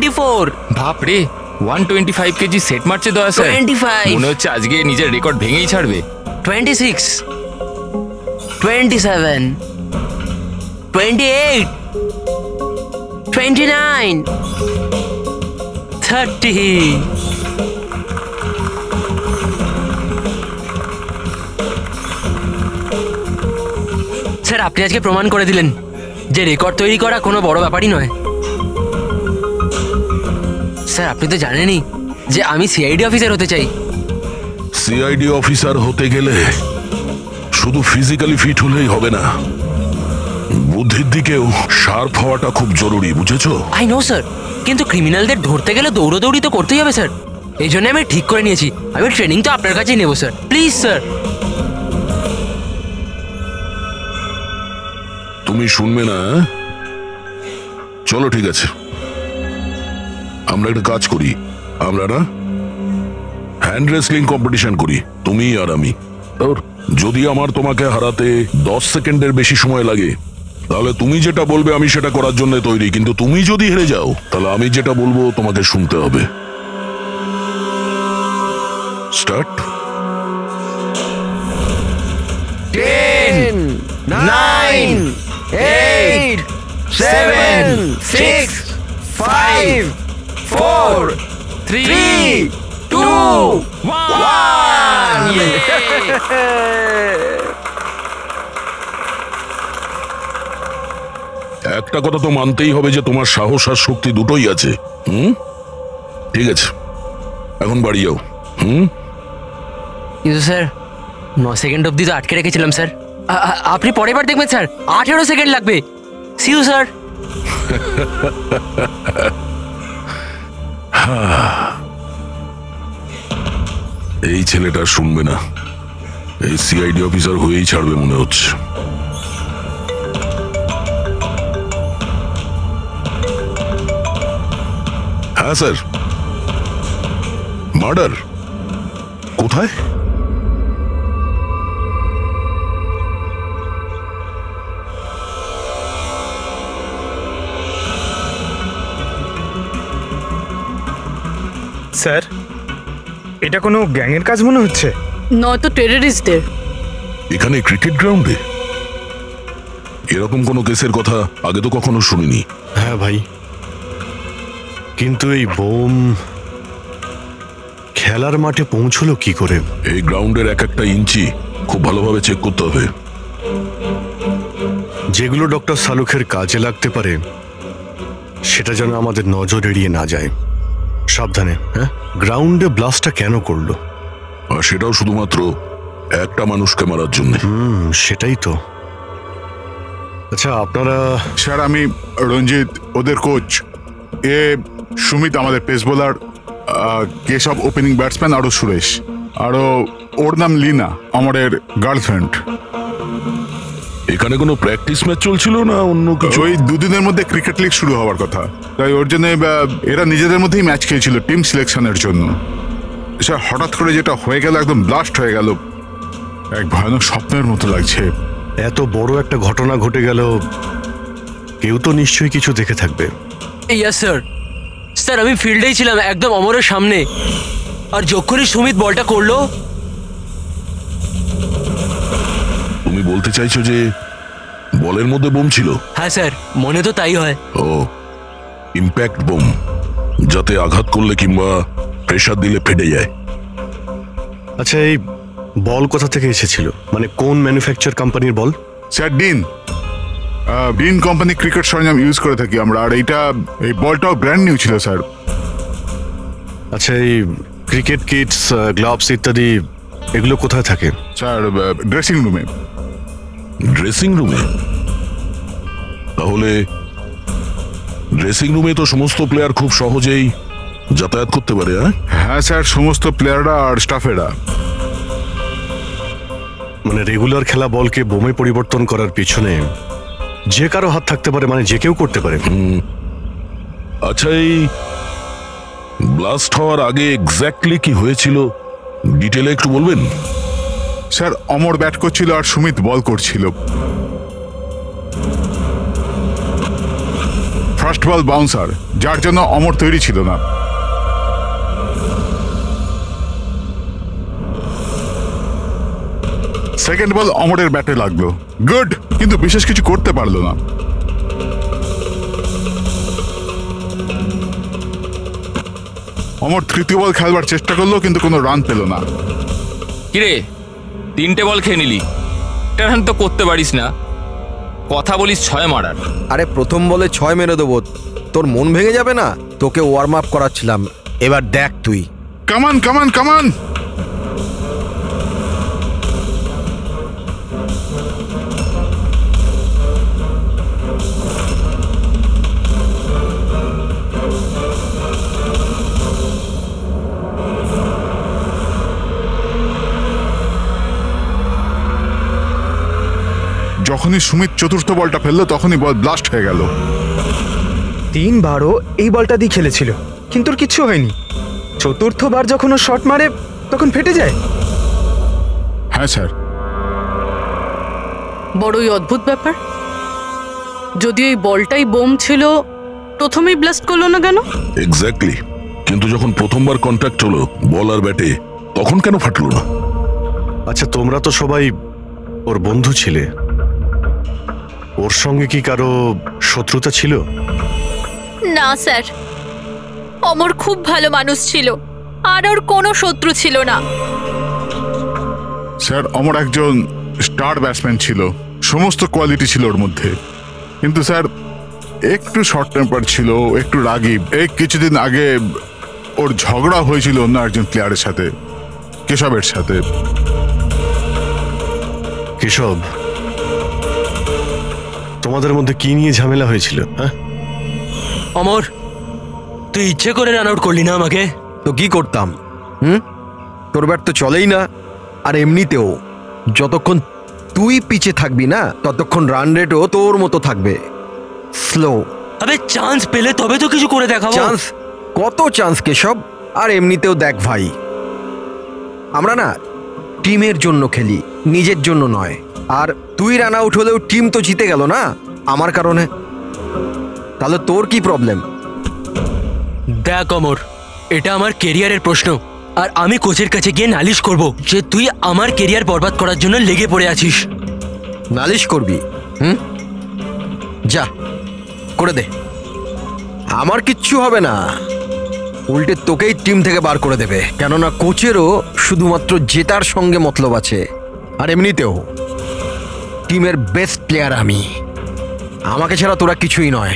24। বাপরে 125 KG set মারছে দয়া স্যার। 25। মনে হচ্ছে আজকে নিজের রেকর্ড ভেঙেই ছাড়বে। 26, 27, 28, 29, 30। স্যার আপনি আজকে প্রমাণ করে দিলেন যে রেকর্ড তৈরি করা কোনো বড় ব্যাপারই নয়। স্যার আপনি তো জানেনই যে আমি সিআইডি অফিসার হতে চাই। সিআইডি অফিসার হতে গেলে শুধু ফিজিক্যালি ফিট হলেই হবে না, বুদ্ধির দিকেও শার্প হওয়াটা খুব জরুরি, বুঝেছো? আই নো স্যার, কিন্তু ক্রিমিনালদের ধরতে গেলে দৌড়দৌড়ি তো করতেই হবে স্যার। এই জন্য আমি ঠিক করে নিয়েছি আমি ট্রেনিং তো আপনার কাছেই নেবো স্যার, প্লিজ স্যার। তুমি শুনবে না? চলো ঠিক আছে, আমরা একটা কাজ করি, আমরা না হ্যান্ড রেসলিং কম্পিটিশন করি, তুমি আর আমি। যদি আমার তোমাকে হারাতে 10 সেকেন্ডের বেশি সময় লাগে তাহলে তুমি যেটা বলবে আমি সেটা করার জন্য তৈরি, কিন্তু তুমি যদি হেরে যাও তাহলে আমি যেটা বলবো তোমাকে শুনতে হবে। স্টার্ট। 10, 9, 8, 7, 6, 5, 4, 3, 2, 1। একটা কথা তো মানতেই হবে যে তোমার সাহস আর শক্তি দুটোই আছে। ঠিক আছে, এখন বাড়ি যাও। কিন্তু স্যার 9 সেকেন্ড অবধি তো আটকে রেখেছিলাম স্যার। আপনি পরের বার দেখবেন স্যার 18 সেকেন্ড লাগবে। See you sir. এই ছেলেটা শুনবে না, এই সিআইডি অফিসার হয়েই ছাড়বে মনে হচ্ছে। হ্যাঁ স্যার। মার্ডার কোথায়? স্যার এটা কোনো গ্যাংয়ের কাজ মনে হচ্ছে। নয়তো টেররিস্টদের। এখানে ক্রিকেট গ্রাউন্ডে এরকম কোনো কেসের কথা আগে তো কখনো শুনিনি। হ্যাঁ ভাই, কিন্তু এই বোম খেলার মাঠে পৌঁছলো কি করে? এই গ্রাউন্ডের এক একটা ইঞ্চি খুব ভালোভাবে চেক করতে হবে। যেগুলো ডক্টর সালুখের কাজে লাগতে পারে সেটা যেন আমাদের নজর এড়িয়ে না যায়। সাবধানে। হ্যাঁ, গ্রাউন্ডে ব্লাস্টটা কেন করলো? আর সেটাও শুধুমাত্র একটা মানুষকে মারার জন্য। সেটাই তো। আচ্ছা আপনারা? স্যার আমি রঞ্জিত, ওদের কোচ। এ সুমিত আমাদের pace bowler, Keshab opening batsman, আরও সুরেশ, আরও ওর নাম লিনা আমাদের গার্লফ্রেন্ড। এখানে কোনো প্র্যাকটিস ম্যাচ চলছিল না অন্য কিছু? ওই দুদিনের মধ্যে ক্রিকেট লিগ শুরু হওয়ার কথা, তাই ওর জন্য এরা নিজেদের মধ্যেই ম্যাচ খেয়েছিল টিম সিলেকশনের জন্য। স্যার হঠাৎ করে যেটা হয়ে গেল, একদম ব্লাস্ট হয়ে গেল, এক ভয়ানক স্বপ্নের মতো লাগছে। এত বড় একটা ঘটনা ঘটে গেল, কেউ তো নিশ্চয়ই কিছু দেখে থাকবে। Yes sir. স্যার আমি ফিল্ডেই ছিলাম একদম অমরের সামনে, আর যখনই সুমিত বলটা করলো। তুমি বলতে চাইছো যে বলের মধ্যে বোম ছিল? হ্যাঁ স্যার, মনে তো তাই হয়। ও, ইম্প্যাক্ট বোম, যাতে আঘাত করলে কিংবা প্রেসার দিলে ফেটে যায়। আচ্ছা এই বল কোথা থেকে এসেছিল? মানে কোন ম্যানুফ্যাকচার কোম্পানির বল? স্যার ডিন কোম্পানি ক্রিকেট সরঞ্জাম ইউজ করে থাকি আমরা, আর এই বলটাও ব্র্যান্ড নিউ ছিল স্যার। আচ্ছা এই ক্রিকেট কিটস, গ্লাভস ইত্যাদি এগুলো কোথায় থাকে? স্যার ড্রেসিং রুমে। ড্রেসিং রুমে? তাহলে ড্রেসিং রুমে তো সমস্ত প্লেয়ার খুব সহজেই যাতায়াত করতে পারে। হ্যাঁ স্যার, সমস্ত প্লেয়াররা আর স্টাফেরা। মানে রেগুলার খেলা বলকে বোমে পরিবর্তন করার পিছনে যে কারো হাত থাকতে পারে, মানে যে কেউ করতে পারে। আচ্ছা এই ব্লাস্ট হওয়ার আগে এক্স্যাক্টলি কি হয়েছিল ডিটেলে একটু বলবেন? স্যার অমর ব্যাট করছিল আর সুমিত বল করছিল। ফার্স্ট বল বাউন্সার, যার জন্য অমর তৈরি ছিল না। সেকেন্ড বল অমরের ব্যাটে লাগলো, গুড, কিন্তু বিশেষ কিছু করতে পারলো না। অমর তৃতীয় বল খেলবার চেষ্টা করলো, কিন্তু কোনো রান পেল না। কিরে 3টে বল খেয়ে নিলি, একটা রান তো করতে পারিস না, কথা বলিস 6 মারার। আরে প্রথম বলে 6 মেরে দেবো, তোর মন ভেঙে যাবে না? তোকে ওয়ার্ম আপ করাচ্ছিলাম, এবার দেখ তুই। কামান কামান কামান। যখনই সুমিত চতুর্থ বলটা ফেললো তখনই বল ব্লাস্ট হয়ে গেল। 3বারও এই বলটা দিয়ে খেলেছিল, কিন্তু ওর কিচ্ছু হয়নি। চতুর্থবার যখন ও শট মারে তখন ফেটে যায়। হ্যাঁ স্যার। বড়ই অদ্ভুত ব্যাপার। যদি এই বলটাই বোম ছিল, প্রথমেই ব্লাস্ট করলো না কেন? এক্স্যাক্টলি, কিন্তু যখন প্রথমবার কন্ট্যাক্ট হলো বল আর ব্যাটে, তখন কেন ফাটলো না? আচ্ছা, তোমরা তো সবাই ওর বন্ধু ছিলে, ওর সঙ্গে কি কারো শত্রুতা ছিল? না স্যার, অমর খুব ভালো মানুষ ছিল, আর ওর কোনো শত্রু ছিল না। স্যার, অমর একজন স্টার ব্যাটসম্যান ছিল, সমস্ত কোয়ালিটি ছিল ওর মধ্যে, কিন্তু স্যার একটু শর্ট টেম্পার ছিল, একটু রাগী। এই কিছুদিন আগে ওর ঝগড়া হয়েছিল অন্য একজন প্লেয়ারের সাথে, কেশবের সাথে। কেশব, তোমাদের মধ্যে কি নিয়ে ঝামেলা হয়েছিল? হ্যাঁ অমর, তুই ইচ্ছে করে রান আউট করলি না আমাকে? তো কি করতাম? তোর ব্যাট তো চলেই না, আর এমনিতেও যতক্ষণ তুই পিছে থাকবি না ততক্ষণ রান রেটও তোর মতো থাকবে, স্লো। আবে চান্স পেলে তবে তো কিছু করে দেখাবো। চান্স? কত চান্স কেশব? আর এমনিতেও দেখ ভাই, আমরা না টিমের জন্য খেলি, নিজের জন্য নয়। আর তুই রান আউট হলেও টিম তো জিতে গেল না আমার কারণে, তাহলে তোর কি প্রবলেম? দেখ অমর, এটা আমার কেরিয়ারের প্রশ্ন, আর আমি কোচের কাছে গিয়ে নালিশ করব যে তুই আমার কেরিয়ার বরবাদ করার জন্য লেগে পড়ে আছিস। নালিশ করবি? যা করে দে, আমার কিচ্ছু হবে না, উল্টে তোকেই টিম থেকে বার করে দেবে, কেননা কোচেরও শুধুমাত্র জেতার সঙ্গে মতলব আছে। আর এমনিতেও টিমের বেস্ট প্লেয়ার আমি, আমাকে ছাড়া তোরা কিছুই নয়।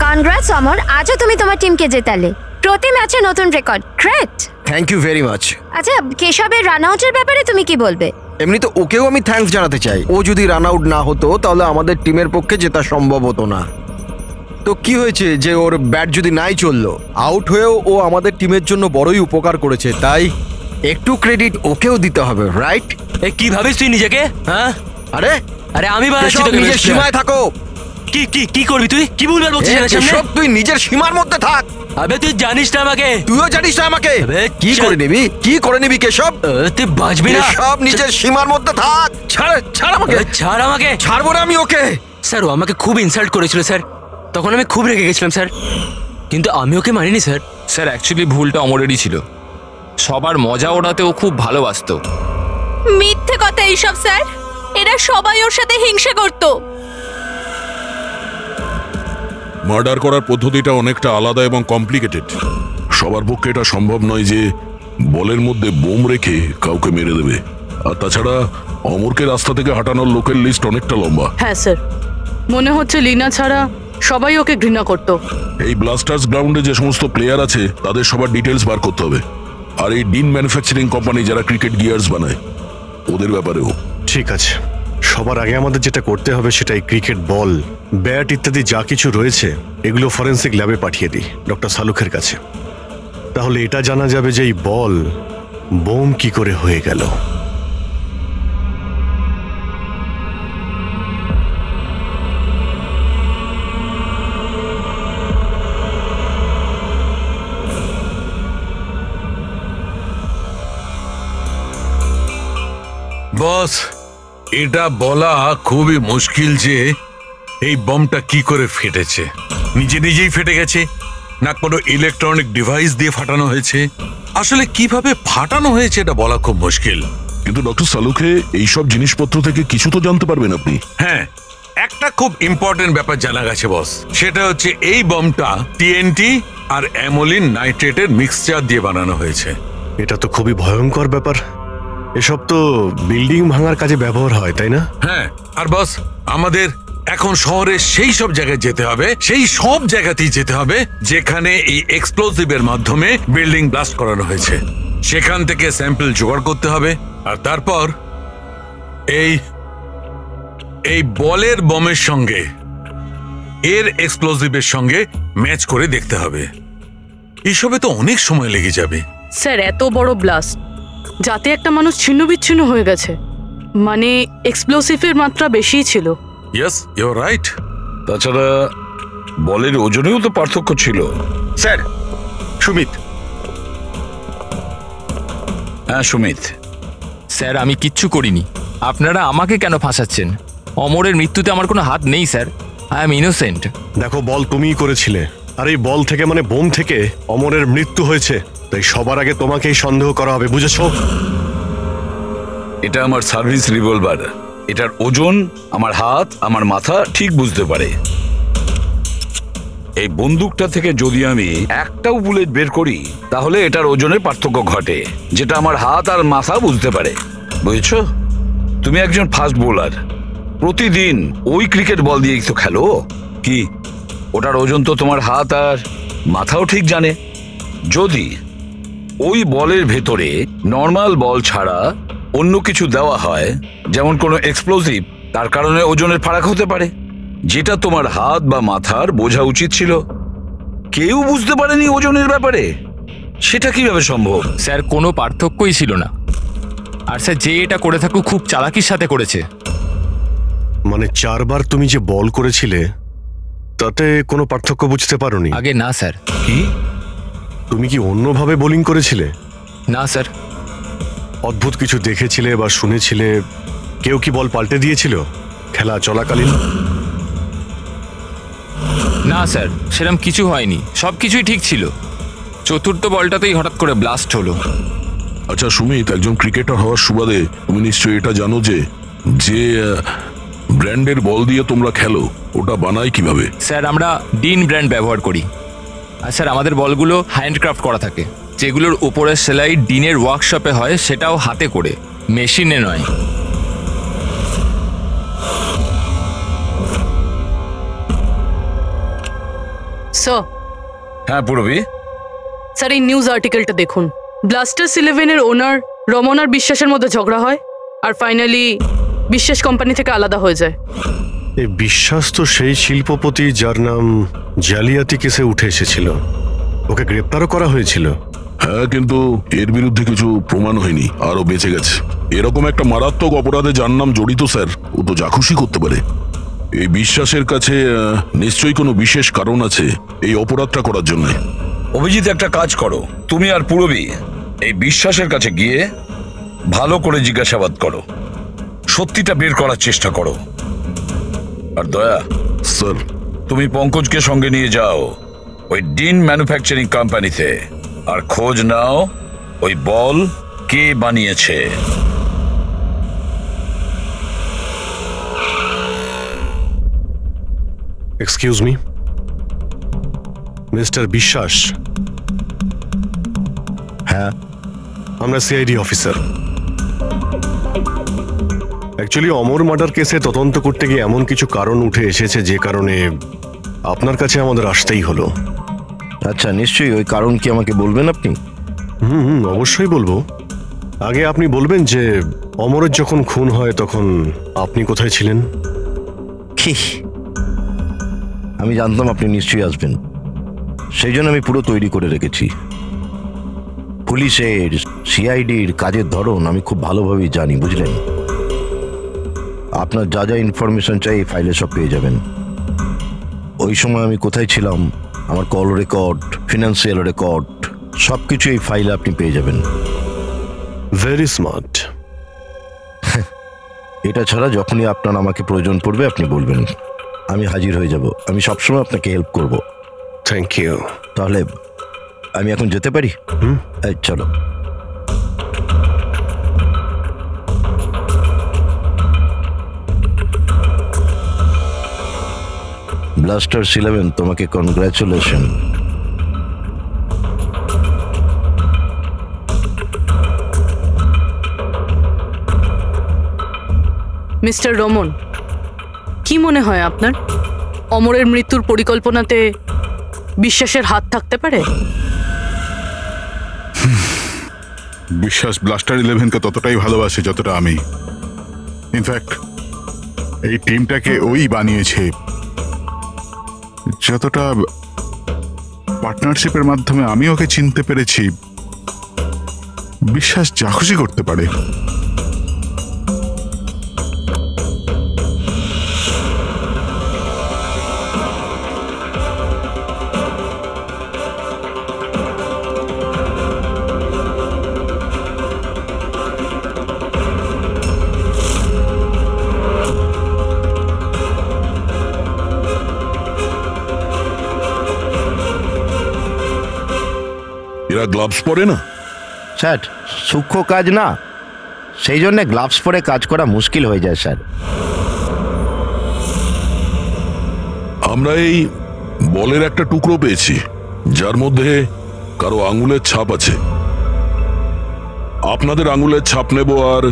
কনগ্রাটস অমর, আজও তুমি তোমার টিমকে জেতালে, প্রতি ম্যাচে নতুন record, great. Thank you very much. আচ্ছা, কেশবের রান আউটের ব্যাপারে তুমি কি বলবে? এমনি তো ওকেও আমি থ্যাঙ্কস জানাতে চাই, ও যদি রান আউট না হতো তাহলে আমাদের টিমের পক্ষে জেতা সম্ভব হতো না। তো কি হয়েছে যে ওর ব্যাট যদি নাই চললো, আউট হয়েও ও আমাদের টিমের জন্য বড়ই উপকার করেছে, তাই একটু ক্রেডিট ওকেও দিতে হবে, রাইট? এ কি ভাবিস তুই নিজেকে? হ্যাঁ, আরে আরে আমি বানাচ্ছি কেশব, তোকে নিজের best সীমায় player। থাকো। কি কি কি করবি তুই? কি ভুলভাল বলছিস এর সামনে? কেশব, তুই নিজের সীমার মধ্যে থাক। আবে তুই জানিস না আমাকে। তুইও জানিস না আমাকে। আবে, কি চল। করে নিবি, কি করে নিবি কেশব? তুই বাঁচবি না। কেশব, নিজের সীমার মধ্যে থাক। ছাড়, ছাড় আমাকে। ছাড় আমাকে। ছাড়বো না আমি ওকে। স্যার, ও আমাকে খুব ইনসাল্ট করেছিল স্যার, তখন আমি খুব রেগে গেছিলাম স্যার, কিন্তু আমি ওকে মানিনি স্যার। স্যার অ্যাকচুয়ালি ভুলটা অমরেরই ছিল, সবার মজা ওঠাতে ও খুব ভালোবাসতো। মিথ্যে কথা এইসব স্যার, এরা সবাই ওর সাথে হিংসা করত। মার্ডার করার পদ্ধতিটা অনেকটা আলাদা এবং কমপ্লিকেটেড। সবার পক্ষে এটা সম্ভব নয় যে বলের মধ্যে বোম রেখে কাউকে মেরে দেবে। আর তাছাড়া অমরকে রাস্তা থেকে হাঁটানোর লোকের লিস্ট অনেকটা লম্বা। হ্যাঁ স্যার, মনে হচ্ছে লিনা ছাড়া সবাই ওকে ঘৃণা করতো। এই ব্লাস্টার্স গ্রাউন্ডে যে সমস্ত প্লেয়ার আছে তাদের সবার ডিটেলস বার করতে হবে। আর এই ডিন ম্যানুফ্যাকচারিং কোম্পানি যারা ক্রিকেট গিয়ার্স বানায়, ওদের ব্যাপারেও। ঠিক আছে, সবার আগে আমাদের যেটা করতে হবে সেটা এই ক্রিকেট বল, ব্যাট ইত্যাদি যা কিছু রয়েছে এগুলো ফরেন্সিক ল্যাবে পাঠিয়ে দিই ডক্টর সালুখের কাছে। তাহলে এটা জানা যাবে যে এই বল বোম কি করে হয়ে গেল। বস, এটা বলা খুবই মুশকিল যে এই বমটা কি করে ফেটেছে? নিজে নিজেই ফেটে গেছে, না কোনো ইলেকট্রনিক ডিভাইস দিয়ে ফাটানো হয়েছে? আসলে কিভাবে ফাটানো হয়েছে এটা বলা খুব মুশকিল। কিন্তু ডক্টর সালুকে এইসব জিনিসপত্র থেকে কিছু তো জানতে পারবেন আপনি। হ্যাঁ, একটা খুব ইম্পর্টেন্ট ব্যাপার জানা গেছে বস, সেটা হচ্ছে এই বমটা টিএনটি আর অ্যামোলিন নাইট্রেটের মিক্সচার দিয়ে বানানো হয়েছে। এটা তো খুবই ভয়ঙ্কর ব্যাপার। এসব তো বিল্ডিং ভাঙার কাজে ব্যবহার হয়, তাই না? হ্যাঁ, আর বস আমাদের এখন শহরে সেই সব জায়গায় যেতে হবে, সেই সব জায়গাতেই যেতে হবে যেখানে এই এক্সপ্লোসিভের মাধ্যমে বিল্ডিং ব্লাস্ট করানো হয়েছে। সেখান থেকে স্যাম্পল জোগাড় করতে হবে, আর তারপর এই বলের বমের সঙ্গে এর এক্সপ্লোসিভের সঙ্গে ম্যাচ করে দেখতে হবে। এসবে তো অনেক সময় লেগে যাবে। স্যার, এত বড় ব্লাস্ট, যাতে একটা মানুষ ছিন্ন বিচ্ছিন্ন হয়ে গেছে, মানে এক্সপ্লোসিভের মাত্রা বেশিই ছিল। Yes, you are right. তাছাড়া বলের ওজনেও তো পার্থক্য ছিল। স্যার, সুমিত। হ্যাঁ সুমিত। স্যার, আমি কিচ্ছু করিনি। আপনারা আমাকে কেন ফাঁসাচ্ছেন? অমরের মৃত্যুতে আমার কোনো হাত নেই স্যার। I am innocent. দেখো, বল তুমিই করেছিলে, আর এই বল থেকে মানে বোম থেকে অমরের মৃত্যু হয়েছে, তাই সবার আগে তোমাকেই সন্দেহ করা হবে, বুঝেছো? এটা আমার সার্ভিস রিভলভার। এটার ওজন আমার হাত, আমার মাথা ঠিক বুঝতে পারে। এই বন্দুকটা থেকে যদি আমি একটাও বুলেট বের করি, তাহলে এটার ওজনের পার্থক্য ঘটে, যেটা আমার হাত আর মাথা বুঝতে পারে, বুঝেছো? তুমি একজন ফাস্ট বোলার, প্রতিদিন ওই ক্রিকেট বল দিয়েই তো খেলো। কি ওটার ওজন তো তোমার হাত আর মাথাও ঠিক জানে। যদি ওই বলের ভেতরে নর্মাল বল ছাড়া অন্য কিছু দেওয়া হয়, যেমন কোনো এক্সপ্লোসিভ, তার কারণে ওজনের ফারাক হতে পারে, যেটা তোমার হাত বা মাথার বোঝা উচিত ছিল। কেউ বুঝতে পারেনি ওজনের ব্যাপারে। সেটা কিভাবে সম্ভব? স্যার, কোনো পার্থক্যই ছিল না। আর স্যার, যে এটা করে থাকুক খুব চালাকির সাথে করেছে। মানে 4 বার তুমি যে বল করেছিলে, তাতে কোনো পার্থক্য বুঝতে পারোনি? আগে না স্যার। কি তুমি কি অন্যভাবে বোলিং করেছিলে? না স্যার। অদ্ভুত কিছু দেখেছিলে বা শুনেছিলে? কেউ কি বল পাল্টে দিয়েছিল খেলা চলাকালীন? না স্যার, সেরকম কিছু হয়নি, সব কিছুই ঠিক ছিল। চতুর্থ বলটাতেই হঠাৎ করে ব্লাস্ট হলো। আচ্ছা সুমিত, একজন ক্রিকেটার হওয়ার সুবাদে তুমি নিশ্চয়ই এটা জানো যে ব্র্যান্ডের বল দিয়ে তোমরা খেলো, ওটা বানায় কিভাবে? স্যার, আমরা ডিন ব্র্যান্ড ব্যবহার করি। আর স্যার, আমাদের বলগুলো হ্যান্ডক্রাফট করা থাকে। যেগুলোর উপরের সেলাই ডিনের ওয়ার্কশপে হয়, সেটাও হাতে করে, মেশিনে নয়। স্যার। হ্যাঁ পূরবী। স্যার, এই নিউজ আর্টিকেলটা দেখুন। ব্লাস্টার্স 11-এর ওনার রমনার বিশ্বাসের মধ্যে ঝগড়া হয়, আর ফাইনালি বিশ্বাস কোম্পানি থেকে আলাদা হয়ে যায়। এই বিশ্বাস তো সেই শিল্পপতি যার নাম জালিয়াতি কেসে উঠে এসেছিল। ওকে গ্রেপ্তারও করা হয়েছিল। হ্যাঁ, কিন্তু এর বিরুদ্ধে কিছু প্রমাণ হয়নি, আরো বেঁচে গেছে। এরকম একটা মারাত্মক অপরাধে যার নাম জড়িত স্যার, ও তো যা খুশি করতে পারে। এই বিশ্বাসের কাছে নিশ্চয়ই কোনো বিশেষ কারণ আছে এই অপরাধটা করার জন্য। অভিজিৎ, একটা কাজ করো, তুমি আর পূরবী এই বিশ্বাসের কাছে গিয়ে ভালো করে জিজ্ঞাসাবাদ করো, সত্যিটা বের করার চেষ্টা করো। আর দয়া স্যার, তুমি পঙ্কজকে সঙ্গে নিয়ে যাও ওই ডিন ম্যানুফ্যাকচারিং কোম্পানিতে, আর খোঁজ নাও ওই বল কে বানিয়েছে। এক্সকিউজ মি, মিস্টার বিশ্বাস। হ্যাঁ, আমরা সিআইডি অফিসার। অ্যাকচুয়ালি অমর মার্ডার কেসে তদন্ত করতে গিয়ে এমন কিছু কারণ উঠে এসেছে যে কারণে আপনার কাছে আমাদের আসতেই হলো। আচ্ছা, নিশ্চয়ই। ওই কারণ কি আমাকে বলবেন আপনি? অবশ্যই বলবো। আগে আপনি বলবেন যে অমরের যখন খুন হয় তখন আপনি কোথায় ছিলেন? কি? আমি জানতাম আপনি নিশ্চয়ই আসবেন, সেই জন্য আমি পুরো তৈরি করে রেখেছি। পুলিশের, সিআইডির কাজের ধরন আমি খুব ভালোভাবেই জানি, বুঝলেন? আপনার যা যা ইনফরমেশন চাই এই ফাইলে সব পেয়ে যাবেন। ওই সময় আমি কোথায় ছিলাম, আমার কল রেকর্ড, ফিনান্সিয়াল রেকর্ড, সব কিছু এই ফাইলে আপনি পেয়ে যাবেন। Very smart. এটা ছাড়া যখনই আপনার আমাকে প্রয়োজন পড়বে আপনি বলবেন, আমি হাজির হয়ে যাব। আমি সবসময় আপনাকে হেল্প করব। Thank you. তাহলে আমি এখন যেতে পারি? এই, চলো। ব্লাস্টার্স 11, তোমাকে কনগ্রাচুলেশন। মিস্টার রমন, কি মনে হয় আপনার অমরের মৃত্যুর পরিকল্পনাতে বিশ্বাসের হাত থাকতে পারে? বিশ্বাস ব্লাস্টার 11কে ততটাই ভালোবাসে যতটা আমি। ইনফ্যাক্ট এই টিমটাকে ওই বানিয়েছে, যতটা পার্টনারশিপের মাধ্যমে আমি ওকে চিনতে পেরেছি। বিশ্বাস যা খুশি করতে পারে। এরা গ্লাভস পরে না? স্যার, সূক্ষ্ম কাজ না, সেই জন্য গ্লাভস পরে কাজ করা মুশকিল হয়ে যায় স্যার। আমরা এই বলের একটা টুকরো পেয়েছি যার মধ্যে কারো আঙুলের ছাপ আছে। আপনাদের আঙুলের ছাপ নেব আর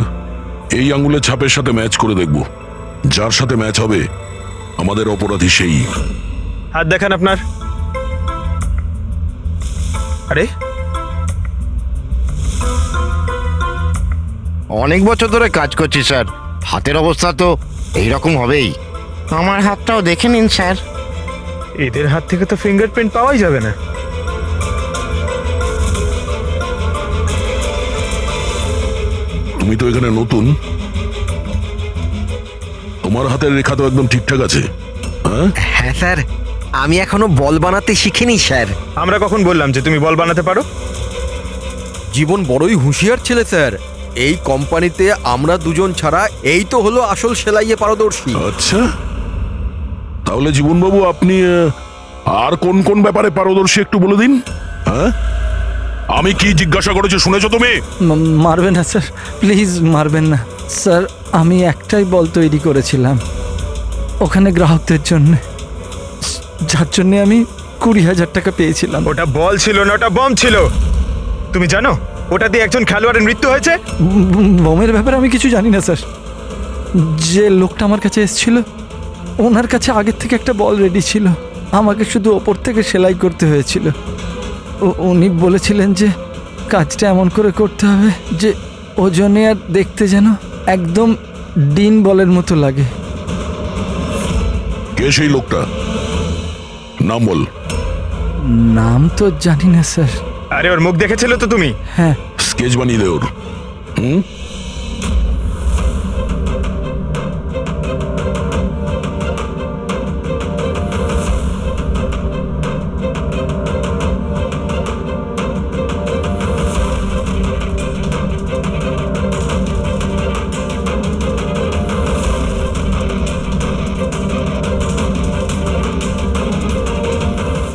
এই আঙুলের ছাপের সাথে ম্যাচ করে দেখব। যার সাথে ম্যাচ হবে আমাদের অপরাধী সেই। হাত দেখান আপনার। আরে, অনেক বছর ধরে কাজ করছি স্যার, হাতের অবস্থা তো এইরকম হবেই। আমার হাতটাও দেখে নিন স্যার। এদের হাত থেকে তো ফিঙ্গারপ্রিন্ট পাওয়াই যাবে না। তুমি তো এখানে নতুন, তোমার হাতের রেখা তো একদম ঠিকঠাক আছে। হ্যাঁ স্যার, আমি এখনো বল বানাতে শিখিনি স্যার। আমরা কখন বললাম যে তুমি বল বানাতে পারো? জীবন বড়ই হুঁশিয়ার ছেলে স্যার। এই কোম্পানিতে আমরা দুজন ছাড়া এই তো হলো আসল সেলাইয়ে পারদর্শী। আচ্ছা, তাহলে জীবনবাবু আপনি আর কোন কোন ব্যাপারে পারদর্শী একটু বলে দিন। হ্যাঁ, আমি কি জিজ্ঞাসা করেছি শুনেছো তুমি? মারবেন না স্যার, প্লিজ মারবেন না স্যার। আমি একটাই বল তৈরি করেছিলাম ওখানে গ্রাহকদের জন্য, যার জন্য আমি 20,000 টাকা পেয়েছিলাম। ওটা বল ছিল না, ওটা বম ছিল। তুমি জানো ওটা দিয়ে একজন খেলোয়াড়ের মৃত্যু হয়েছে? বোমের ব্যাপারে আমি কিছু জানি না স্যার। যে লোকটা আমার কাছে এসেছিল ওনার কাছে আগের থেকে একটা বল রেডি ছিল, আমাকে শুধু ওপর থেকে সেলাই করতে হয়েছিল। উনি বলেছিলেন যে কাজটা এমন করে করতে হবে যে ওজনে আর দেখতে যেন একদম ডিন বলের মতো লাগে। কে সেই লোকটা? নাম বল। নাম তো জানি না স্যার। আরে ওর মুখ দেখেছিল তো তুমি? হ্যাঁ। স্কেচ বানিয়ে দে ওর।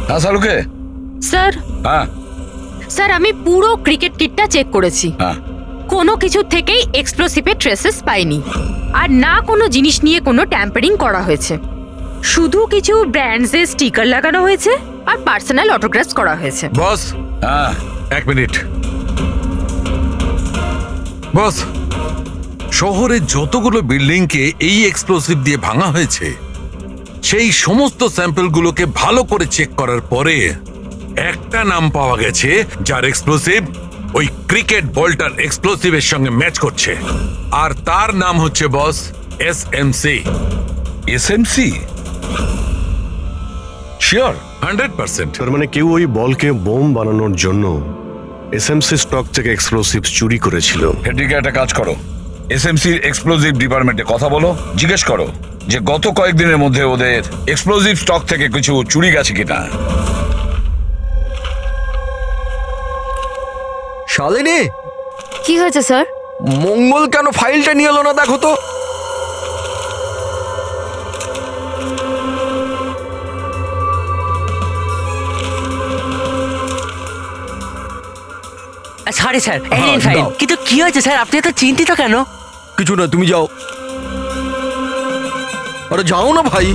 হ্যাঁ সালুকে। স্যার, হ্যাঁ স্যার আমি পুরো ক্রিকেট কিটটা চেক করেছি। হ্যাঁ, কোনো কিছু থেকেই এক্সপ্লোসিভের ট্রেসেস পাইনি, আর না কোনো জিনিস নিয়ে কোনো ট্যাম্পারিং করা হয়েছে। শুধু কিছু ব্র্যান্ডসের স্টিকার লাগানো হয়েছে আর পার্সোনাল অটোগ্রাফস করা হয়েছে। বস, হ্যাঁ এক মিনিট। বস, শহরের যতগুলো বিল্ডিংকে এই এক্সপ্লোসিভ দিয়ে ভাঙা হয়েছে সেই সমস্ত স্যাম্পলগুলোকে ভালো করে চেক করার পরে একটা নাম পাওয়া গেছে যার এক্সপ্লোসিভ ওই ক্রিকেট বলটার এক্সপ্লোসিভের সঙ্গে ম্যাচ করছে, আর তার নাম হচ্ছে বস এসএমসি। এসএমসি? শিওর? 100%। তার মানে কেউ ওই বলকে বোম বানানোর জন্য এসএমসি স্টক থেকে এক্সপ্লোসিভস চুরি করেছিল। হেডরিকে একটা কাজ করো, এসএমসির এক্সপ্লোসিভ ডিপার্টমেন্টে কথা বলো, জিজ্ঞেস করো যে গত কয়েকদিনের মধ্যে ওদের এক্সপ্লোসিভ স্টক থেকে কিছু চুরি গেছে কিনা। শালিনী, কি হয়েছে স্যার? মঙ্গল কেন ফাইলটা নিয়ে এলো না দেখো তো। সরি স্যার, এই নিন ফাইল। কিন্তু কি হয়েছে স্যার, আপনি এত চিন্তিত কেন? কিছু না, তুমি যাও। আরে যাও না ভাই।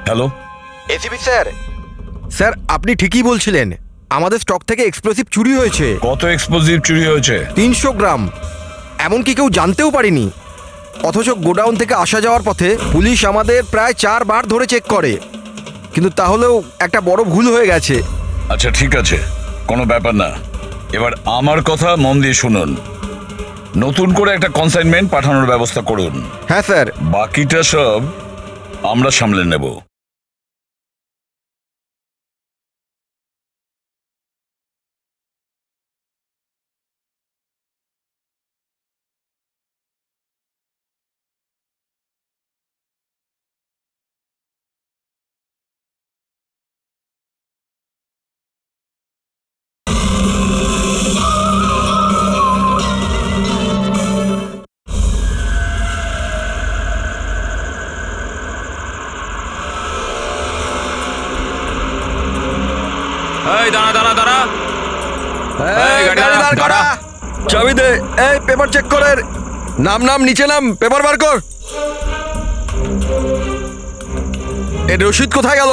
Hello ACP sir. স্যার আপনি ঠিকই বলছিলেন, আমাদের স্টক থেকে এক্সপ্লোসিভ চুরি হয়েছে। কত এক্সপ্লোসিভ চুরি হয়েছে? 300 গ্রাম। এমনকি কেউ জানতেও পারেনি। অথচ গোডাউন থেকে আসা যাওয়ার পথে পুলিশ আমাদের প্রায় 4 বার ধরে চেক করে, কিন্তু তাহলেও একটা বড় ভুল হয়ে গেছে। আচ্ছা ঠিক আছে, কোনো ব্যাপার না। এবার আমার কথা মন দিয়ে শুনুন। নতুন করে একটা কনসাইনমেন্ট পাঠানোর ব্যবস্থা করুন। হ্যাঁ স্যার। বাকিটা সব আমরা সামলে নেব। চাবি দে। এই পেপার চেক করে। নাম নাম নিচে নাম, পেপার বার কর। এই রশিদ কোথায় গেল?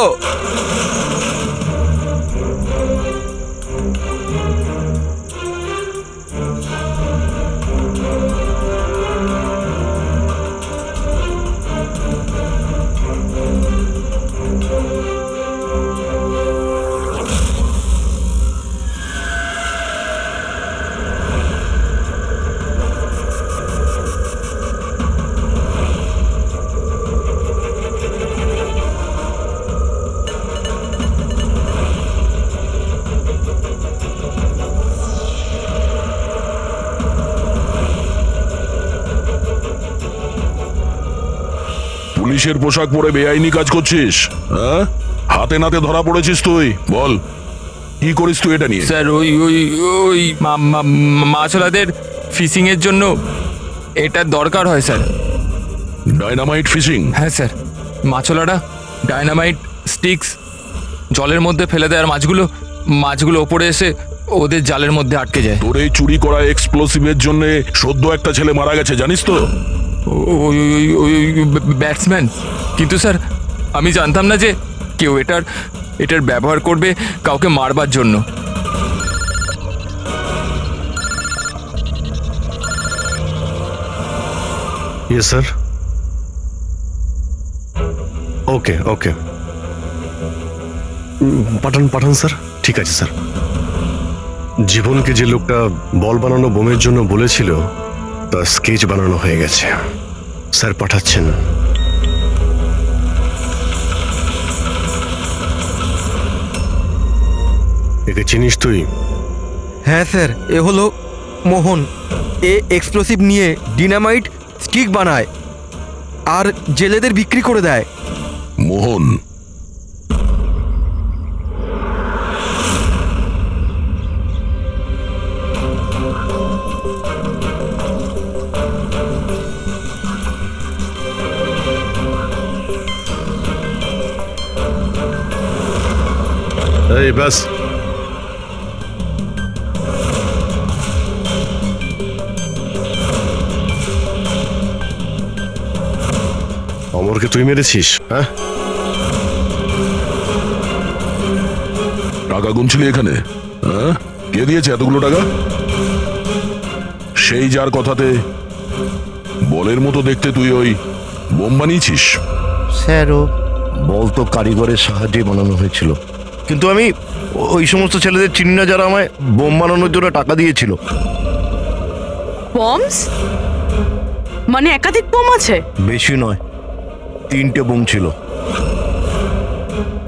পুলিশের পোশাক পরে বেআইনি কাজ করছিস? হ্যাঁ, হাতে নাতে ধরা পড়েছিস তুই। বল কি করিস তুই এটা নিয়ে? স্যার ওই ওই ওই মাছওয়ালাদের ফিশিং এর জন্য এটা দরকার হয় স্যার। Dynamite fishing? হ্যাঁ স্যার, মাছওয়ালারা ডায়নামাইট স্টিক্স জলের মধ্যে ফেলে দেয় আর মাছগুলো ওপরে এসে ওদের জালের মধ্যে আটকে যায়। তোর এই চুরি করা এক্সপ্লোসিভের জন্য সদ্য একটা ছেলে মারা গেছে, জানিস তো? ওই ব্যাটসম্যান। কিন্তু স্যার আমি জানতাম না যে কেউ এটার ব্যবহার করবে কাউকে মারবার জন্য। Yes sir. ওকে ওকে, পাঠান স্যার। ঠিক আছে স্যার। জীবনকে যে লোকটা বল বানানো বোমের জন্য বলেছিল তার স্কেচ বানানো হয়ে গেছে। স্যার পাঠাচ্ছেন। একে চিনিস তুই? হ্যাঁ স্যার, এ হলো মোহন। এ এক্সপ্লোসিভ নিয়ে ডিনামাইট স্টিক বানায় আর জেলেদের বিক্রি করে দেয়। মোহন? এই ব্যাস। অমরকে তুই মেরেছিস? হ্যাঁ, টাকা গুনছিলি এখানে? হ্যাঁ, কে দিয়েছে এতগুলো টাকা? সেই যার কথাতে বলের মতো দেখতে তুই ওই বোম বানিয়েছিস? স্যার ও বল তো কারিগরের সাহায্যে বানানো হয়েছিল, কিন্তু আমি ওই সমস্ত ছেলেদের চিনি না যারা আমায় বোম বানানোর জন্য টাকা দিয়েছিল। বমস? মানে একাধিক বোম আছে? বেশি নয়, 3টে বোম ছিল।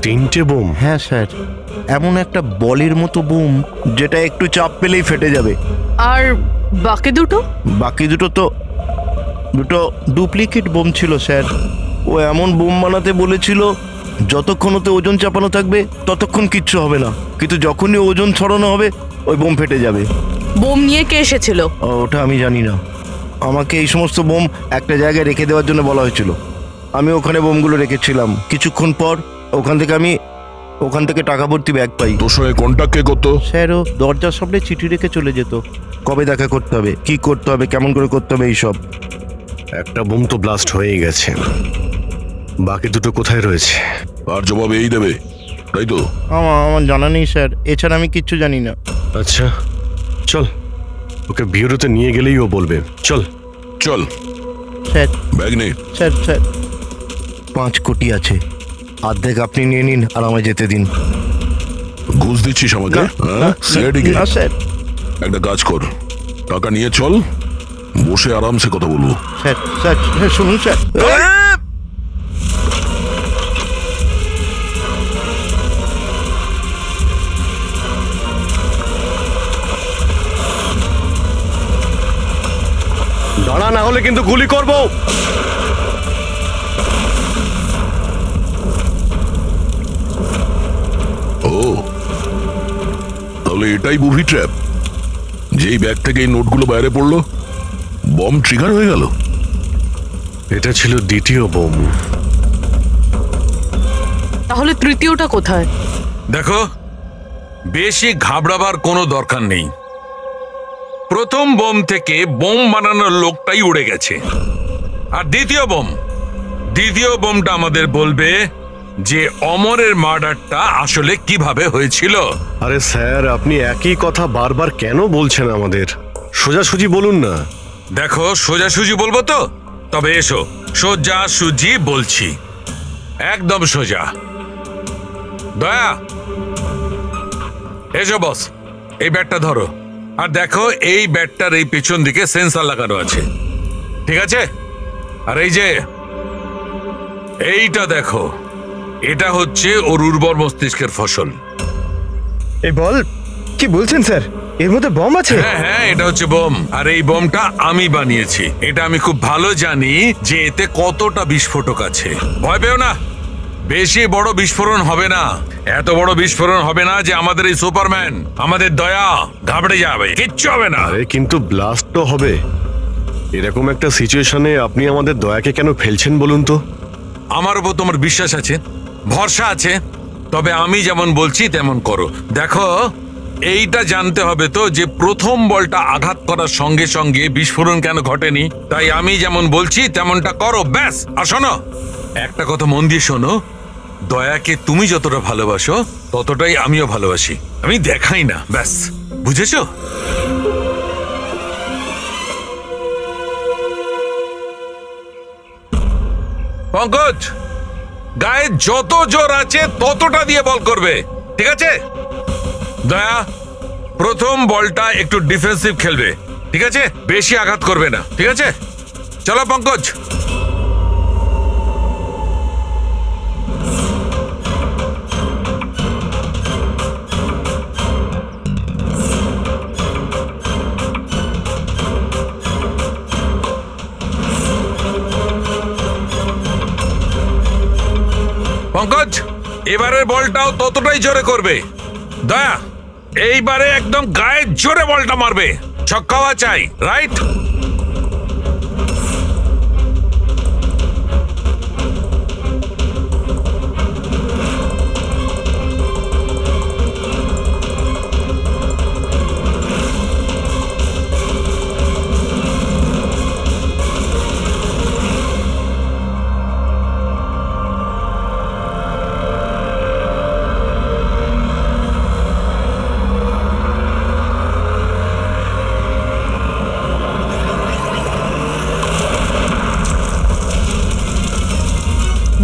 3টে বোম? হ্যাঁ স্যার, এমন একটা বলের মতো বোম যেটা একটু চাপ পেলেই ফেটে যাবে। আর বাকি দুটো? বাকি দুটো তো ডুপ্লিকেট বোম ছিল স্যার। ও এমন বোম বানাতে বলেছিল যতক্ষণ ওতে ওজন চাপানো থাকবে ততক্ষণ কিচ্ছু হবে না, কিন্তু যখনই ওজন ছড়ানো হবে ওই বোম ফেটে যাবে। বোম নিয়ে কে এসেছিল? ওটা আমি জানি না। আমাকে এই সমস্ত বোম একটা জায়গায় রেখে দেওয়ার জন্য বলা হয়েছিল। আমি ওখানে বোমগুলো রেখেছিলাম। কিছুক্ষণ পর ওখান থেকে টাকা ভর্তি ব্যাগ পাই। তোর সঙ্গে কন্ট্যাক্ট কে করতো? স্যার, ও দরজার সামনে চিঠি রেখে চলে যেত। কবে দেখা করতে হবে, কি করতে হবে, কেমন করে করতে হবে, এইসব। একটা বোম তো ব্লাস্ট হয়েই গেছে, বাকি দুটো কোথায় রয়েছে? আর জবাব এই দেবে, তাই তো? আমার জানা নেই স্যার, এছাড়া আমি কিচ্ছু জানি না। আচ্ছা চল, ওকে বিউরোতে নিয়ে গেলেই ও বলবে। চল চল। স্যার ব্যাগ নে। স্যার 5 কোটি আছে, অর্ধেক আপনি নিয়ে নিন আর আমায় যেতে দিন। ঘুষ দিচ্ছিস আমাকে? সিআইডিকে? না স্যার। একটা কাজ কর, টাকা নিয়ে চল, বসে আরামসে কথা বলবো। স্যার স্যার শুনুন স্যার। দাঁড়া, না হলে কিন্তু গুলি করবো। ও, তাহলে এটাই বুভি ট্র্যাপ। যেই ব্যাগ থেকে এই নোটগুলো বাইরে পড়লো, বম ট্রিগার হয়ে গেল। এটা ছিল দ্বিতীয় বোম। তাহলে তৃতীয়টা কোথায়? দেখো, বেশি ঘাবড়াবার কোনো দরকার নেই। প্রথম বোম থেকে বোম বানানোর লোকটাই উড়ে গেছে। আর দ্বিতীয় বোমটা আমাদের বলবে যে অমরের মার্ডারটা আসলে কিভাবে হয়েছিল। আরে স্যার, আপনি একই কথা বারবার কেন বলছেন আমাদের? সোজাসুজি বলুন না। দেখো, সোজাসুজি বলবো তো? তবে এসো, সোজাসুজি বলছি, একদম সোজা। দয়া, এসো বস, এই ব্যাটটা ধরো। আর দেখো, এই ব্যাটটার এই পেছন দিকে সেন্সর লাগানো আছে, ঠিক আছে? আর এই যে এইটা দেখো, এটা হচ্ছে ওর উর্বর মস্তিষ্কের ফসল। এই বল, কি বলছেন স্যার? এর মধ্যে বম আছে? হ্যাঁ, এটা হচ্ছে বোম। আর এই বোমটা আমি বানিয়েছি। এটা আমি খুব ভালো জানি যে এতে কতটা বিস্ফোরক আছে। ভয় পেও না, বেশি বড় বিস্ফোরণ হবে না। এত বড় বিস্ফোরণ হবে না যে আমাদের এই সুপারম্যান, আমাদের দয়া ঘাবড়ে যাবে। কিচ্ছু হবে না। আরে কিন্তু ব্লাস্ট তো হবে। এরকম একটা সিচুয়েশনে আপনি আমাদের দয়াকে কেন ফেলছেন বলুন তো? আমার উপর তোমার বিশ্বাস আছে, ভরসা আছে, তবে আমি যেমন বলছি তেমন করো। দেখো, এইটা জানতে হবে তো যে প্রথম বলটা আঘাত করার সঙ্গে সঙ্গে বিস্ফোরণ কেন ঘটেনি। তাই আমি যেমন বলছি তেমনটা করো, ব্যাস। আর শোনো, একটা কথা মন দিয়ে শোনো, দয়াকে তুমি যতটা ভালোবাসো ততটাই আমিও ভালোবাসি। আমি দেখাই না, ব্যাস। বুঝেছো? পঙ্কজ, গায়ে যত জোর আছে ততটা দিয়ে বল করবে, ঠিক আছে? দয়া, প্রথম বলটা একটু ডিফেন্সিভ খেলবে, ঠিক আছে? বেশি আঘাত করবে না, ঠিক আছে? চলো পঙ্কজ। পঙ্কজ, এবারের বলটাও ততটাই জোরে করবে। দয়া, এইবারে একদম গায়ে জোরে বলটা মারবে। ছক্কাওয়া চাই, রাইট?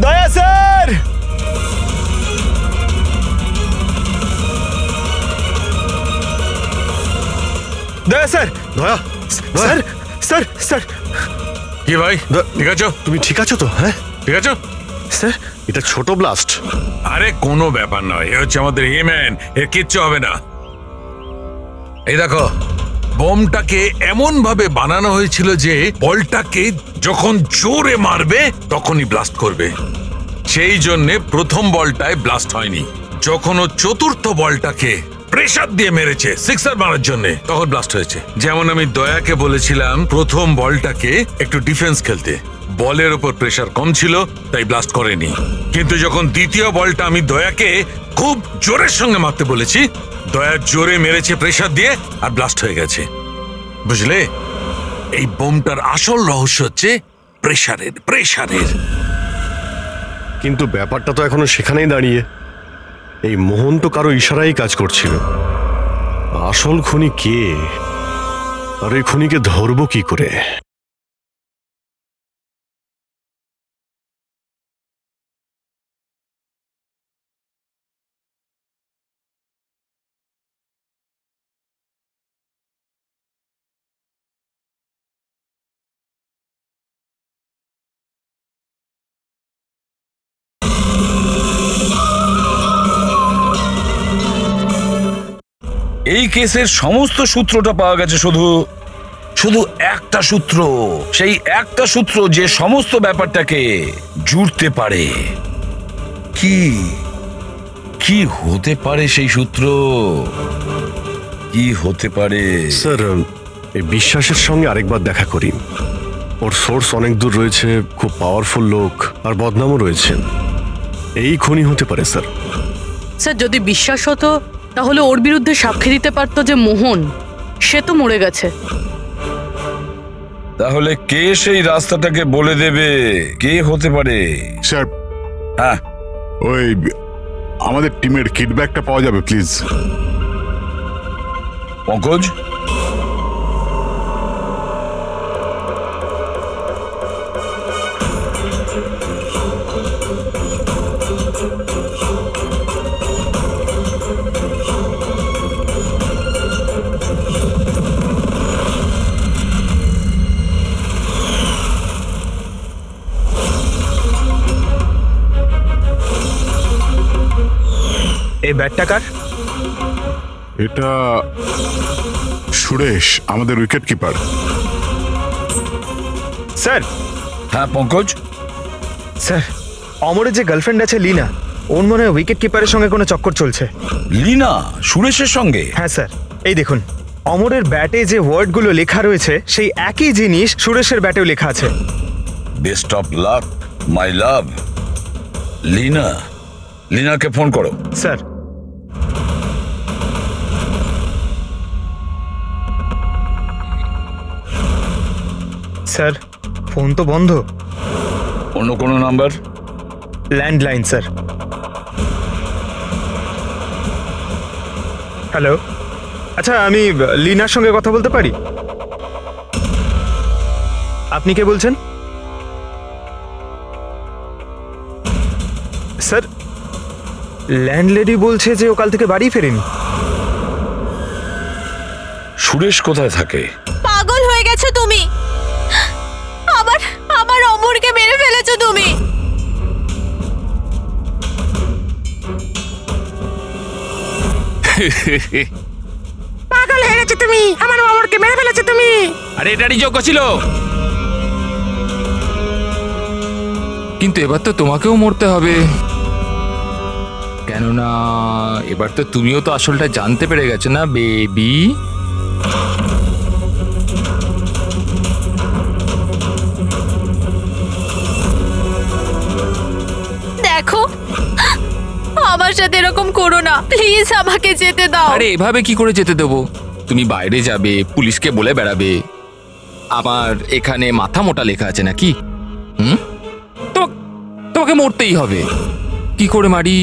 দয়া স্যার! দয়া স্যার! দয়া স্যার, স্যার, স্যার! কি ভাই, ঠিক আছো? তুমি ঠিক আছো তো? হ্যাঁ ঠিক আছো স্যার। এটা ছোট ব্লাস্ট। আরে কোনো ব্যাপার নয়, এ হচ্ছে আমাদের হিম্যান, এর কিচ্ছু হবে না। এই দেখো, বোমটাকে এমন ভাবে বানানো হয়েছিল যে বলটাকে যখন জোরে মারবে তখনই ব্লাস্ট করবে। সেই জন্য প্রথম বলটায় ব্লাস্ট হয়নি। যখন ও চতুর্থ বলটাকে প্রেসার দিয়ে মেরেছে সিক্সার মারার জন্য, তখন ব্লাস্ট হয়েছে। যেমন আমি দয়াকে বলেছিলাম প্রথম বলটাকে একটু ডিফেন্স খেলতে, বলের ওপর প্রেসার কম ছিল তাই ব্লাস্ট করেনি। কিন্তু যখন দ্বিতীয় বলটা আমি দয়াকে খুব জোরের সঙ্গে মারতে বলেছি, দয়া জোরে মেরেছে প্রেসার দিয়ে আর ব্লাস্ট হয়ে গেছে। বুঝলে, এই বোমটার আসল রহস্য হচ্ছে প্রেসারের। কিন্তু ব্যাপারটা তো এখনো সেখানেই দাঁড়িয়ে। এই মোহন তো কারো ইশারাই কাজ করছিল। আসল খুনি কে, আর এই খুনিকে ধরবো কি করে? এই কেসের সমস্ত সূত্রটা পাওয়া গেছে শুধু একটা সূত্র, সেই একটা সূত্র যে সমস্ত ব্যাপারটাকে জুড়তে পারে। কি হতে পারে সেই সূত্র? কি হতে পারে? স্যার, এই বিশ্বাসের সঙ্গে আরেকবার দেখা করি। ওর সোর্স অনেক দূর রয়েছে, খুব পাওয়ারফুল লোক, আর বদনামও রয়েছে। এই খুনি হতে পারে স্যার। স্যার, যদি বিশ্বাস হতো তাহলে ওর বিরুদ্ধে সাক্ষী দিতে পারতো যে মোহন, সে তো মরে গেছে। তাহলে কে সেই রাস্তাটাকে বলে দেবে? কে হতে পারে? স্যার, হ্যাঁ, ওই আমাদের টিমের কিডব্যাকটা পাওয়া যাবে প্লিজ? পঙ্কজ, এই ব্যাটটা কার? এটা সুরেশ, আমাদের উইকেট কিপার। স্যার। হ্যাঁ পঙ্কজ। স্যার, অমরের যে গার্লফ্রেন্ড আছে লীনা, ওর মনে হয় উইকেট কিপারের সঙ্গে কোনো চক্কর চলছে। লীনা সুরেশের সঙ্গে? হ্যাঁ স্যার, এই দেখুন অমরের ব্যাটে যে ওয়ার্ডগুলো লেখা রয়েছে সেই একই জিনিস সুরেশের ব্যাটেও লেখা আছে। Best of luck my love. লীনাকে ফোন করো। স্যার। স্যার, ফোন তো বন্ধ। অন্য কোনো নাম্বার? Landline sir. হ্যালো, আচ্ছা আমি লীনার সঙ্গে কথা বলতে পারি? আপনি কে বলছেন? স্যার, ল্যান্ডলেডি বলছে যে ও কাল থেকে বাড়ি ফেরেনি। সুরেশ কোথায় থাকে? পাগল হয়ে গেছো তুমি, আমার অমরকে মেরে ফেলেছো তুমি। পাগল হয়ে গেছো তুমি, আমার অমরকে মেরে ফেলেছো তুমি। আরে এটারই যোগ্য ছিল, কিন্তু এবার তো তোমাকেও মরতে হবে, কেননা এবার তো তুমিও তো আসলটা জানতে পেরে গেছো না বেবি। দেখো, আমার সাথে এরকম করো না প্লিজ, আমাকে যেতে দাও। আরে এভাবে কি করে যেতে দেবো? তুমি বাইরে যাবে, পুলিশকে বলে বেড়াবে আমার এখানে মাথা মোটা লেখা আছে নাকি? তোমাকে মরতেই হবে। কি করে মারি?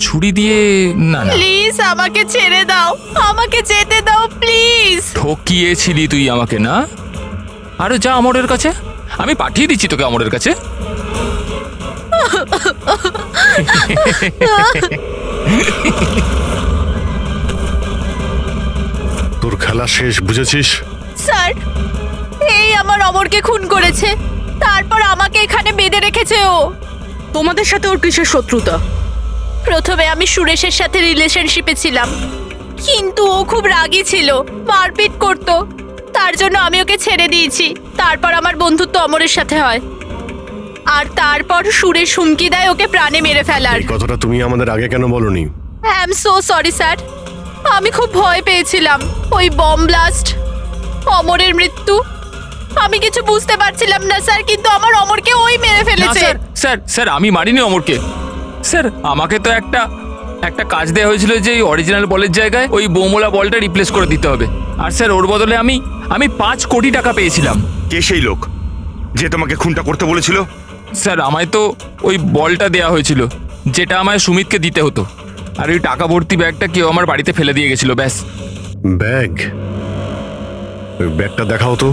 ছুরি দিয়ে? না না, প্লিজ আমাকে ছেড়ে দাও, আমাকে যেতে দাও প্লিজ। ঠকিয়েছিলি তুই আমাকে না? আরে যা অমরের কাছে, আমি পাঠিয়ে দিচ্ছি তোকে অমরের কাছে। তোর খেলা শেষ, বুঝেছিস? স্যার, এই আমার অমরকে খুন করেছে, তারপর আমাকে এখানে বেঁধে রেখেছে ও। তোমাদের সাথে ওর কিসের শত্রুতা? প্রথমে আমি সুরেশের সাথে রিলেশনশিপে ছিলাম, কিন্তু ও খুব রাগী ছিল, মারপিট করত, তার জন্য আমি ওকে ছেড়ে দিয়েছি। তারপর আমার বন্ধুত্ব অমরের সাথে হয়, আর তারপর সুরেশ হুমকি দেয় ওকে প্রাণে মেরে ফেলার। এই কথাটা তুমি আমাদের আগে কেন বলনি? I am so sorry sir, আমি খুব ভয় পেয়েছিলাম। ওই বম ব্লাস্ট, অমরের মৃত্যু, আমি কিছু বুঝতে পারছিলাম না স্যার, কিন্তু আমার অমরকে ওই মেরে ফেলেছে। স্যার স্যার আমি মারিনি অমরকে। স্যার আমাকে তো একটা কাজ দেওয়া হয়েছিল যে অরিজিনাল বলের জায়গায় ওই বোমওয়ালা বলটা রিপ্লেস করে দিতে হবে। আর স্যার ওর বদলে আমি 5 কোটি টাকা পেয়েছিলাম। কে সেই লোক যে তোমাকে খুনটা করতে বলেছিল? স্যার আমায় তো ওই বলটা দেওয়া হয়েছিল যেটা আমায় সুমিতকে দিতে হতো, আর ওই টাকা ভর্তি ব্যাগটা কেউ আমার বাড়িতে ফেলে দিয়ে গেছিল, ব্যাস। ব্যাগ? ওই ব্যাগটা দেখাও তো।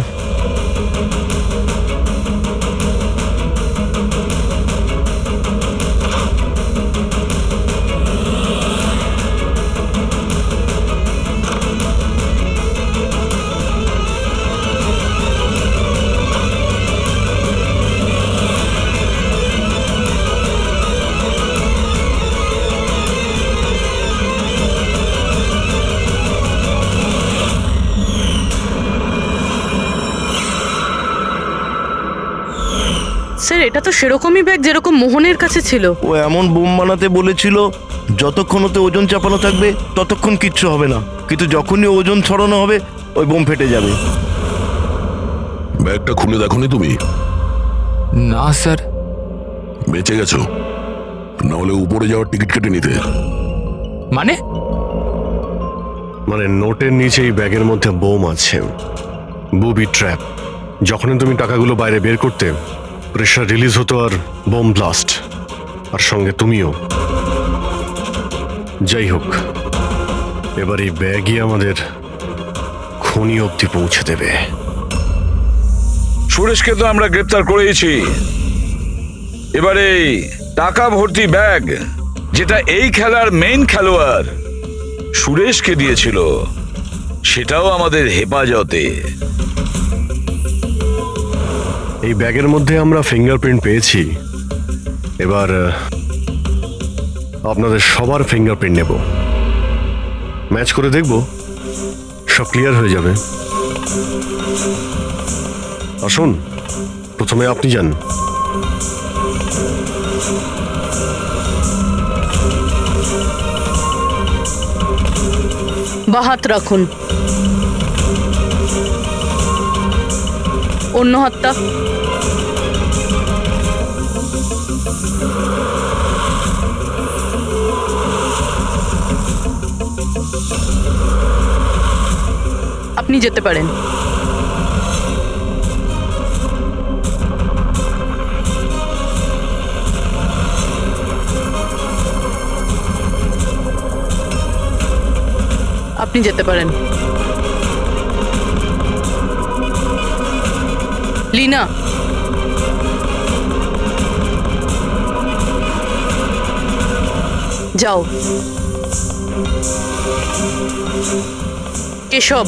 স্যার এটা তো সেরকমই ব্যাগ যেরকম মোহনের কাছে ছিল। ও এমন বোম বানাতে বলেছিল যতক্ষণ ওতে ওজন চাপানো থাকবে ততক্ষণ কিচ্ছু হবে না, কিন্তু যখনই ওজন ছড়ানো হবে ওই বোম ফেটে যাবে। ব্যাগটা খুলে দেখোনি তুমি? না স্যার। বেঁচে গেছো, না হলে উপরে যাওয়ার টিকিট কেটে নিতে। মানে নোটের নিচে এই ব্যাগের মধ্যে বোম আছে, বুবি ট্র্যাপ। যখনই তুমি টাকাগুলো বাইরে বের করতে, প্রেশার রিলিজ হতো আর বোম ব্লাস্ট, আর সঙ্গে তুমিও। যাই হোক, এবার এই ব্যাগই আমাদের খনি অবধি পৌঁছে দেবে। সুরেশকে তো আমরা গ্রেপ্তার করেছি, এবারে টাকা ভর্তি ব্যাগ যেটা এই খেলার মেইন খেলোয়াড় সুরেশকে দিয়েছিল সেটাও আমাদের হেফাজতে। এই ব্যাগের মধ্যে আমরা ফিঙ্গারপ্রিন্ট পেয়েছি, এবার আপনাদের সবার ফিঙ্গারপ্রিন্ট নেব, ম্যাচ করে দেখব, সব ক্লিয়ার হয়ে যাবে। আসুন, প্রথমে আপনি যান। বা হাত রাখুন, অন্য হাতটা। আপনি যেতে পারেন। আপনি যেতে পারেন। লীনা, যাও। কেশব,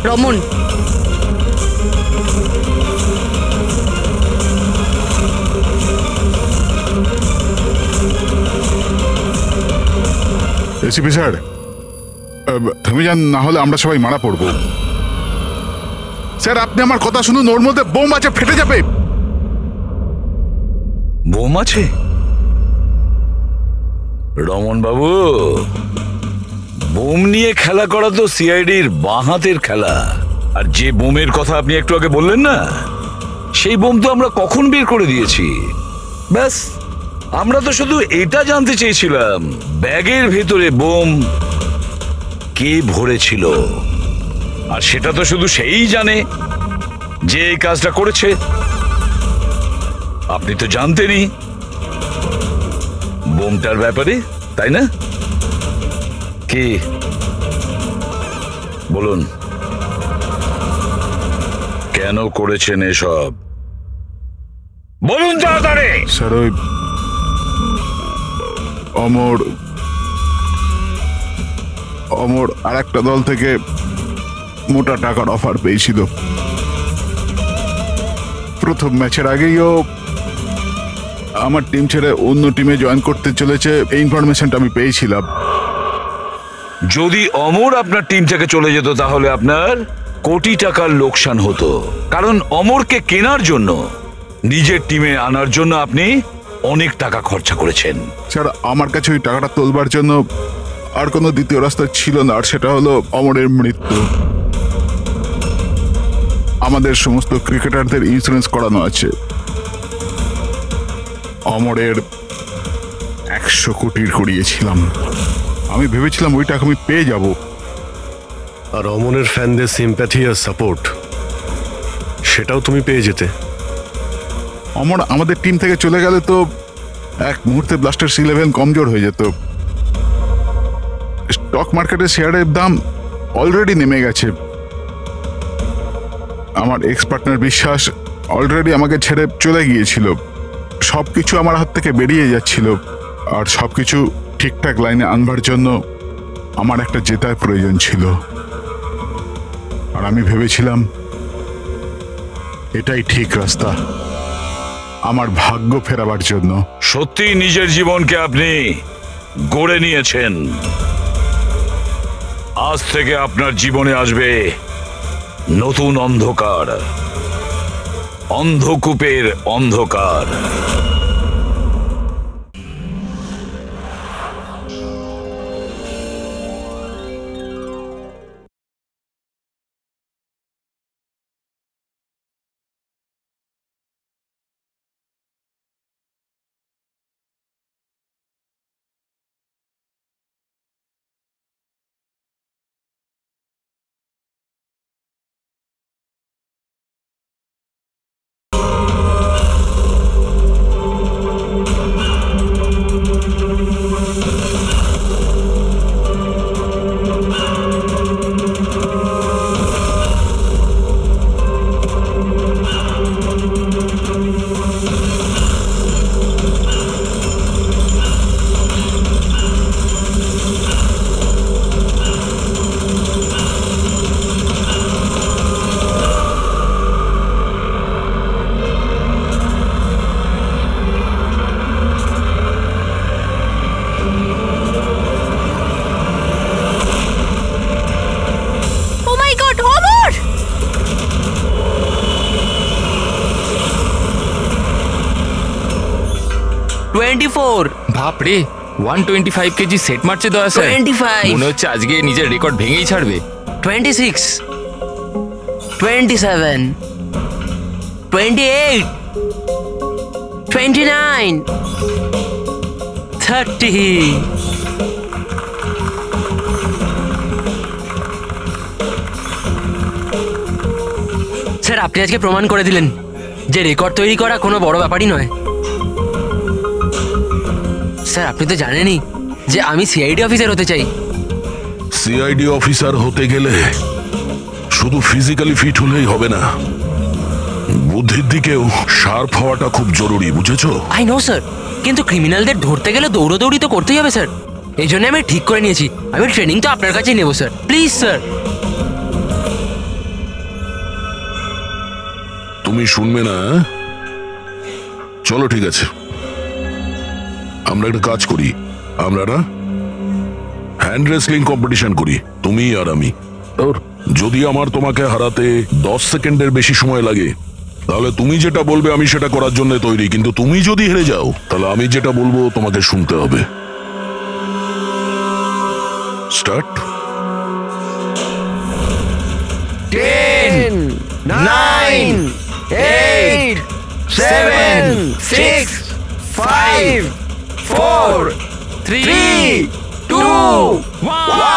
রমন, এসিপি স্যার, থেমে যান, না হলে আমরা সবাই মারা পড়বো। স্যার আপনি আমার কথা শুনুন, ওর মধ্যে বোম আছে, ফেটে যাবে। বোম আছে? রমন বাবু, বোম নিয়ে খেলা করা তো সিআইডির বাঁ হাতের খেলা। আর যে বোমের কথা আপনি একটু আগে বললেন না, সেই বোম তো আমরা কখন বের করে দিয়েছি। ব্যাস, আমরা তো শুধু এটা জানতে চেয়েছিলাম ব্যাগের ভেতরে বোম কে ভরেছিল, আর সেটা তো শুধু সেই জানে যে এই কাজটা করেছে। আপনি তো জানতেনই বোমটার ব্যাপারে, তাই না? কি বলুন, কেন করেছেন এসব? বলুন তাড়াতাড়ি। স্যার ওই অমর আর একটা দল থেকে মোটা টাকার অফার পেয়েছিল। প্রথম ম্যাচের আগেই ও আমার টিম ছেড়ে অন্য টিমে জয়েন করতে চলেছে, এই ইনফরমেশনটা আমি পেয়েছিলাম। যদি অমর আপনার টিম থেকে চলে যেত তাহলে আপনার কোটি টাকার লোকসান হতো, কারণ অমরকে কেনার জন্য নিজের টিমে আনার জন্য আপনি অনেক টাকা খরচা করেছেন। স্যার আমার কাছে ওই টাকাটা তোলবার জন্য আর কোনো দ্বিতীয় রাস্তা ছিল না, আর সেটা হলো অমরের মৃত্যু। আমাদের সমস্ত ক্রিকেটারদের ইন্স্যুরেন্স করানো আছে। অমরের 100 কোটির করিয়েছিলাম। আমি ভেবেছিলাম ওই টাকা আমি পেয়ে যাব। আর অমরের ফ্যানদের সিম্প্যাথি আর সাপোর্ট সেটাও তুমি পেয়ে যেতে। অমর আমাদের টিম থেকে চলে গেলে তো এক মুহূর্তে ব্লাস্টার্স 11 কমজোর হয়ে যেত। স্টক মার্কেটের শেয়ারের দাম অলরেডি নেমে গেছে। আমার এক্স পার্টনার বিশ্বাস অলরেডি আমাকে ছেড়ে চলে গিয়েছিল। সবকিছু আমার হাত থেকে বেরিয়ে যাচ্ছিল, আর সবকিছু ঠিকঠাক লাইনে আনবার জন্য আমার একটা জেতার প্রয়োজন ছিল। আর আমি ভেবেছিলাম এটাই ঠিক রাস্তা আমার ভাগ্য ফেরাবার জন্য। সত্যি নিজের জীবনকে আপনি গড়ে নিয়েছেন। আজ থেকে আপনার জীবনে আসবে নতুন অন্ধকার, অন্ধকূপের অন্ধকার। বাপরে 125 কেজি সেট মারছে দয়া স্যার। 25 মনে হচ্ছে আজকে নিজের রেকর্ড ভেঙেই ছাড়বে। 26 27 28 29 30 স্যার আপনি আজকে প্রমাণ করে দিলেন যে রেকর্ড তৈরি করা কোনো বড় ব্যাপারই নয়। স্যার আপনি তো জানেনই যে আমি সিআইডি অফিসার হতে চাই। সিআইডি অফিসার হতে গেলে শুধু ফিজিক্যালি ফিট হলেই হবে না, বুদ্ধির দিকেও শার্প হওয়াটা খুব জরুরি, বুঝেছো? আই নো স্যার, কিন্তু ক্রিমিনালদের ধরতে গেলে দৌড়াদৌড়ি তো করতেই হবে স্যার। এই জন্য আমি ঠিক করে নিয়েছি আমি ট্রেনিং তো আপনার কাছেই নেবো স্যার, প্লিজ স্যার। তুমি শুনবে না? চলো ঠিক আছে, আমরা একটা কাজ করি, আমরা না হ্যান্ড রেসলিং কম্পিটিশন করি, তুমি আর আমি। যদি আমার তোমাকে হারাতে 10 সেকেন্ডের বেশি সময় লাগে তাহলে তুমি যেটা বলবে আমি সেটা করার জন্য তৈরি, কিন্তু তুমি যদি হেরে যাও তাহলে আমি যেটা বলবো তোমাকে শুনতে হবে। স্টার্ট। 10 9 8 7 6 5 4 3 2 1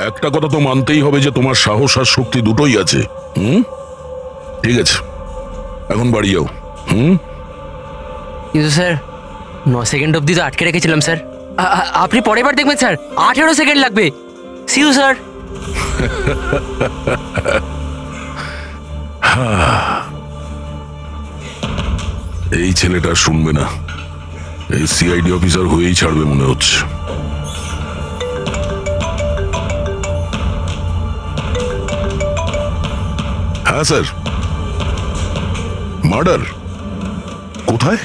একটা কথা তো মানতেই হবে যে তোমার সাহস আর শক্তি দুটোই আছে। ঠিক আছে, এখন বাড়ি যাও। কিন্তু স্যার 9 সেকেন্ড অবধি তো আটকে রেখেছিলাম স্যার। আপনি পরের বার দেখবেন স্যার 18 সেকেন্ড লাগবে। See you sir. এই ছেলেটা শুনবে না, এই সিআইডি অফিসার হয়েই ছাড়বে মনে হচ্ছে। হ্যাঁ স্যার। মার্ডার কোথায়?